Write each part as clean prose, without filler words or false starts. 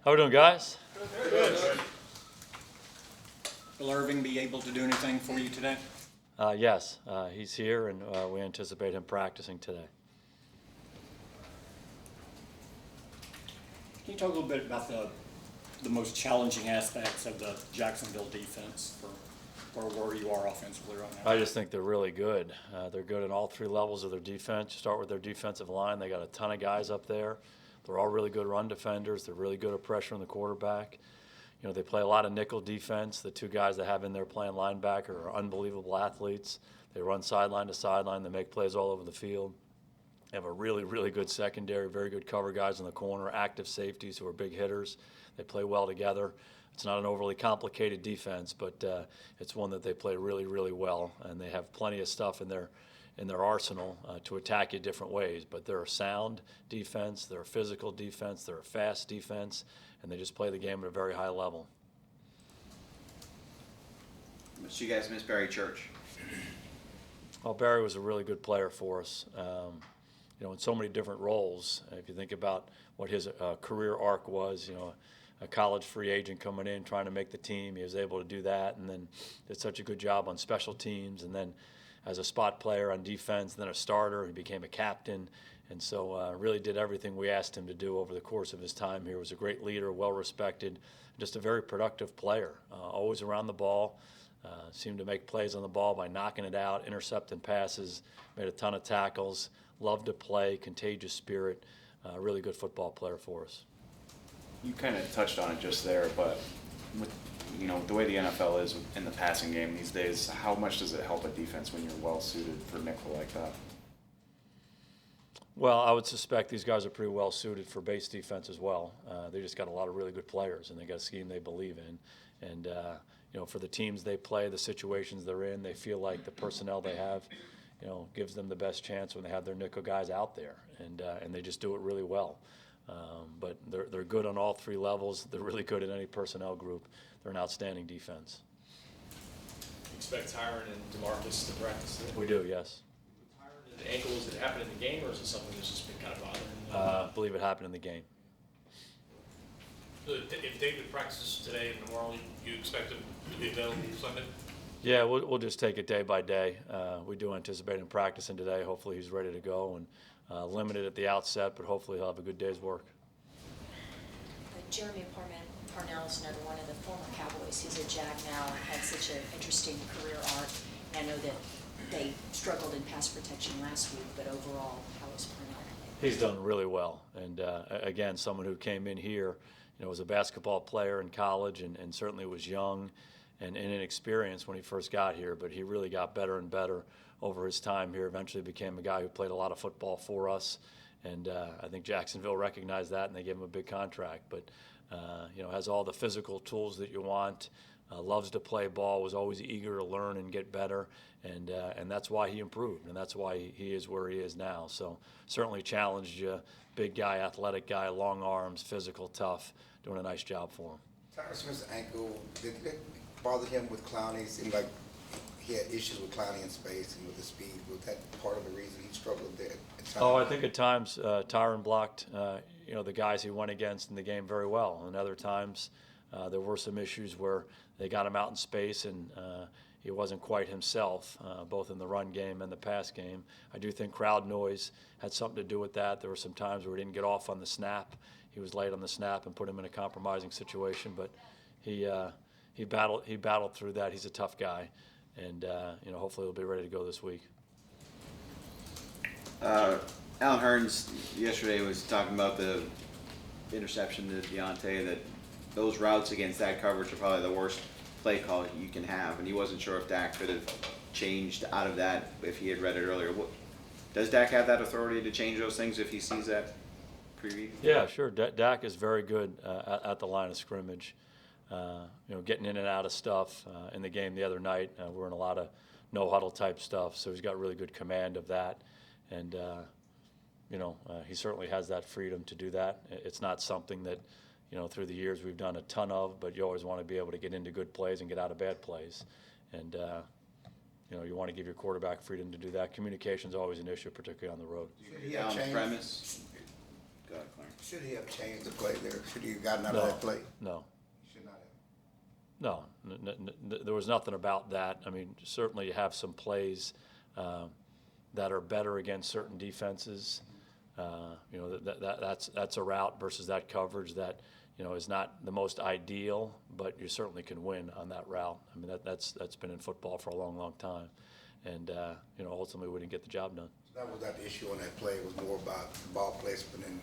How we doing, guys? Good. Will Irving be able to do anything for you today? Yes, he's here, and we anticipate him practicing today. Can you talk a little bit about the most challenging aspects of the Jacksonville defense for where you are offensively right now? I just think they're really good. They're good in all three levels of their defense. You start with their defensive line. They got a ton of guys up there. They're all really good run defenders. They're really good at pressuring the quarterback. You know, they play a lot of nickel defense. The two guys they have in there playing linebacker are unbelievable athletes. They run sideline to sideline. They make plays all over the field. They have a really, really good secondary, very good cover guys in the corner, active safeties who are big hitters. They play well together. It's not an overly complicated defense, but it's one that they play really, really well, and they have plenty of stuff in their arsenal to attack you different ways. But they're a sound defense, they're a physical defense, they're a fast defense, and they just play the game at a very high level. But you guys miss Barry Church. Well, Barry was a really good player for us, you know, in so many different roles. If you think about what his career arc was, you know, a college free agent coming in, trying to make the team, he was able to do that, and then did such a good job on special teams, and then as a spot player on defense, then a starter, he became a captain, and so really did everything we asked him to do over the course of his time here. Was a great leader, well respected, just a very productive player, always around the ball. Seemed to make plays on the ball by knocking it out, intercepting passes, made a ton of tackles, loved to play, contagious spirit, really good football player for us. You kind of touched on it just there, but with, you know, the way the NFL is in the passing game these days, how much does it help a defense when you're well suited for nickel like that? Well, I would suspect these guys are pretty well suited for base defense as well. They just got a lot of really good players, and they got a scheme they believe in. And you know, for the teams they play, the situations they're in, they feel like the personnel they have, you know, gives them the best chance when they have their nickel guys out there, and they just do it really well. But they're good on all three levels. They're really good in any personnel group. They're an outstanding defense. Expect Tyron and DeMarcus to practice today? We do, yes. Tyron, the ankle, did it happen in the game, or is it something that's just been kind of bothering him? I believe it happened in the game. If David practices today and tomorrow, you expect him to be available Sunday? Yeah, we'll just take it day by day. We do anticipate him practicing today. Hopefully he's ready to go, and limited at the outset, but hopefully he'll have a good day's work. Jeremy Parnell is another one of the former Cowboys. He's a Jag now, had such an interesting career arc. I know that they struggled in pass protection last week, but overall, how is Parnell? He's done really well, and again, someone who came in here, you know, was a basketball player in college, and certainly was young and inexperienced when he first got here, but he really got better and better over his time here. Eventually became a guy who played a lot of football for us, and I think Jacksonville recognized that, and they gave him a big contract. But you know, has all the physical tools that you want, loves to play ball, was always eager to learn and get better, and that's why he improved, and that's why he is where he is now. So certainly challenged you, big guy, athletic guy, long arms, physical, tough, doing a nice job for him. Tyron Smith's ankle, did it bother him with Clowney? It seemed like he had issues with Clowney in space and with the speed. Was that part of the reason he struggled there at times? Oh, I think at times Tyron blocked you know, the guys he went against in the game very well, and other times there were some issues where they got him out in space and he wasn't quite himself, both in the run game and the pass game. I do think crowd noise had something to do with that. There were some times where he didn't get off on the snap. He was late on the snap and put him in a compromising situation, but he battled through that. He's a tough guy, and you know, hopefully he'll be ready to go this week. Allen Hurns yesterday was talking about the interception to Deontay, that those routes against that coverage are probably the worst play call you can have, and he wasn't sure if Dak could have changed out of that if he had read it earlier. Does Dak have that authority to change those things if he sees that pre-read? Yeah, sure. Dak is very good at the line of scrimmage. You know, getting in and out of stuff. In the game the other night, we're in a lot of no-huddle type stuff, so he's got really good command of that. And, you know, he certainly has that freedom to do that. It's not something that, you know, through the years we've done a ton of, but you always want to be able to get into good plays and get out of bad plays. And, you know, you want to give your quarterback freedom to do that. Communication's always an issue, particularly on the road. On premise. Go ahead, Clarence. Should he have changed the play there? Should he have gotten out of that play? No. He should not have. No, there was nothing about that. I mean, certainly you have some plays that are better against certain defenses. You know, that's a route versus that coverage that, you know, is not the most ideal, but you certainly can win on that route. I mean, that's been in football for a long, long time. And, you know, ultimately we didn't get the job done. So that was not the issue on that play. It was more about the ball placement and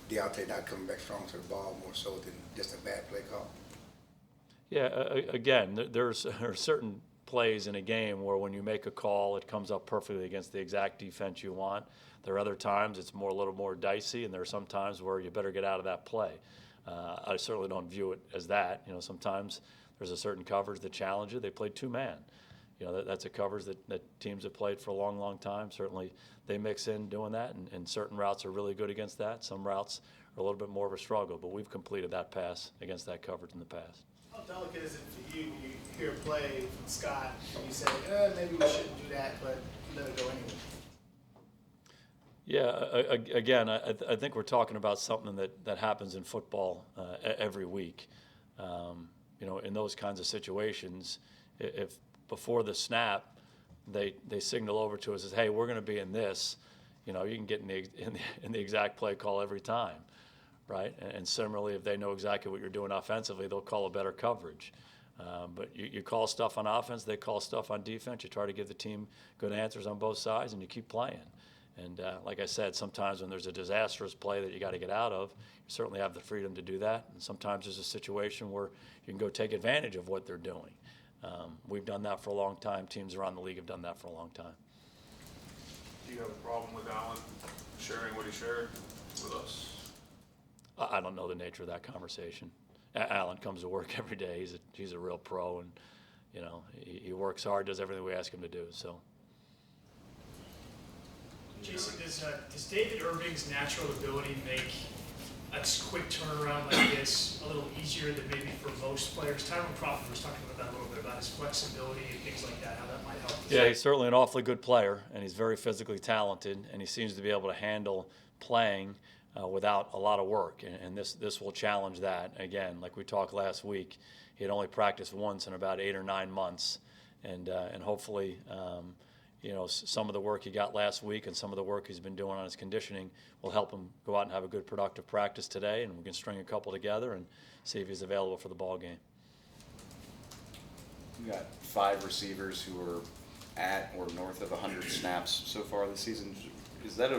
Deontay not coming back strong to the ball more so than just a bad play call. Yeah, again, there are certain plays in a game where when you make a call, it comes up perfectly against the exact defense you want. There are other times it's a little more dicey, and there are some times where you better get out of that play. I certainly don't view it as that. You know, sometimes there's a certain coverage that challenges you. They played two-man. You know, that's a coverage that teams have played for a long, long time. Certainly they mix in doing that, and certain routes are really good against that. Some routes are a little bit more of a struggle, but we've completed that pass against that coverage in the past. How delicate is it for you when you hear a play from Scott and you say, maybe we shouldn't do that, but let it go anyway? Yeah, again, I think we're talking about something that happens in football every week. You know, in those kinds of situations, if before the snap they signal over to us as, hey, we're going to be in this, you know, you can get in the exact play call every time, right? And similarly, if they know exactly what you're doing offensively, they'll call a better coverage. But you call stuff on offense, they call stuff on defense. You try to give the team good answers on both sides, and you keep playing. And like I said, sometimes when there's a disastrous play that you got to get out of, you certainly have the freedom to do that. And sometimes there's a situation where you can go take advantage of what they're doing. We've done that for a long time. Teams around the league have done that for a long time. Do you have a problem with Allen sharing what he shared with us? I don't know the nature of that conversation. Allen comes to work every day. He's a real pro, and you know he works hard, does everything we ask him to do. So. Jason, does David Irving's natural ability make a quick turnaround like this a little easier than maybe for most players? Tyron Crawford was talking about that a little bit, about his flexibility and things like that, how that might help. Yeah, he's certainly an awfully good player, and he's very physically talented, and he seems to be able to handle playing without a lot of work, and this will challenge that. Again, like we talked last week, he had only practiced once in about 8 or 9 months, and hopefully you know, some of the work he got last week and some of the work he's been doing on his conditioning will help him go out and have a good productive practice today, and we can string a couple together and see if he's available for the ball game. We got 5 receivers who are at or north of 100 snaps so far this season. Is that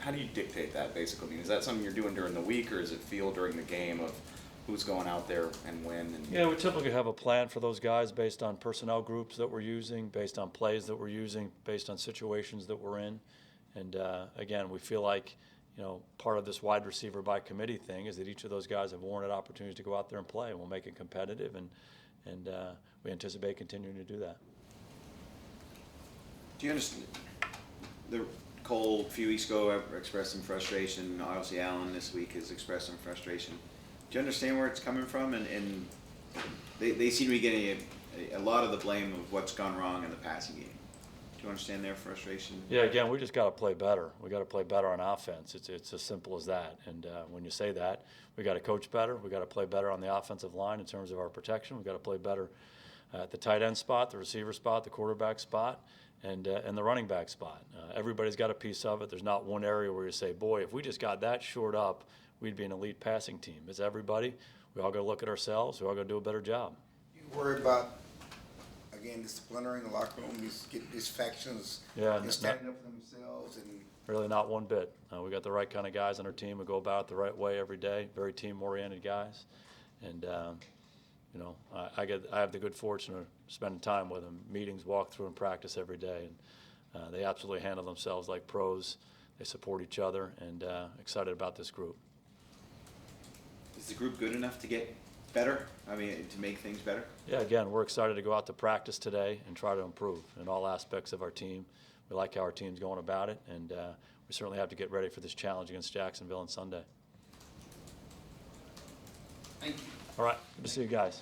how do you dictate that basically? I mean, is that something you're doing during the week, or is it feel during the game of who's going out there and when? And yeah, we typically have a plan for those guys based on personnel groups that we're using, based on plays that we're using, based on situations that we're in. And again, we feel like, you know, part of this wide receiver by committee thing is that each of those guys have warranted opportunities to go out there and play, and we'll make it competitive, and we anticipate continuing to do that. Do you understand? Cole a few weeks ago expressed some frustration. Obviously, Allen this week has expressed some frustration. Do you understand where it's coming from? And they seem to be getting a lot of the blame of what's gone wrong in the passing game. Do you understand their frustration? Yeah, again, we just got to play better. We got to play better on offense. It's as simple as that. And when you say that, we got to coach better. We got to play better on the offensive line in terms of our protection. We got to play better at the tight end spot, the receiver spot, the quarterback spot, and the running back spot. Everybody's got a piece of it. There's not one area where you say, boy, if we just got that shored up, we'd be an elite passing team. It's everybody. We all got to look at ourselves. We all got to do a better job. You worry about, again, the splintering in the locker room, these factions, Yeah, standing up for themselves, and really not one bit. We got the right kind of guys on our team who go about it the right way every day. Very team-oriented guys, and you know, I have the good fortune of spending time with them, meetings, walk through, and practice every day, and they absolutely handle themselves like pros. They support each other, and excited about this group. Is the group good enough to get better? I mean, to make things better? Yeah, again, we're excited to go out to practice today and try to improve in all aspects of our team. We like how our team's going about it, and we certainly have to get ready for this challenge against Jacksonville on Sunday. Thank you. All right, good to see you guys.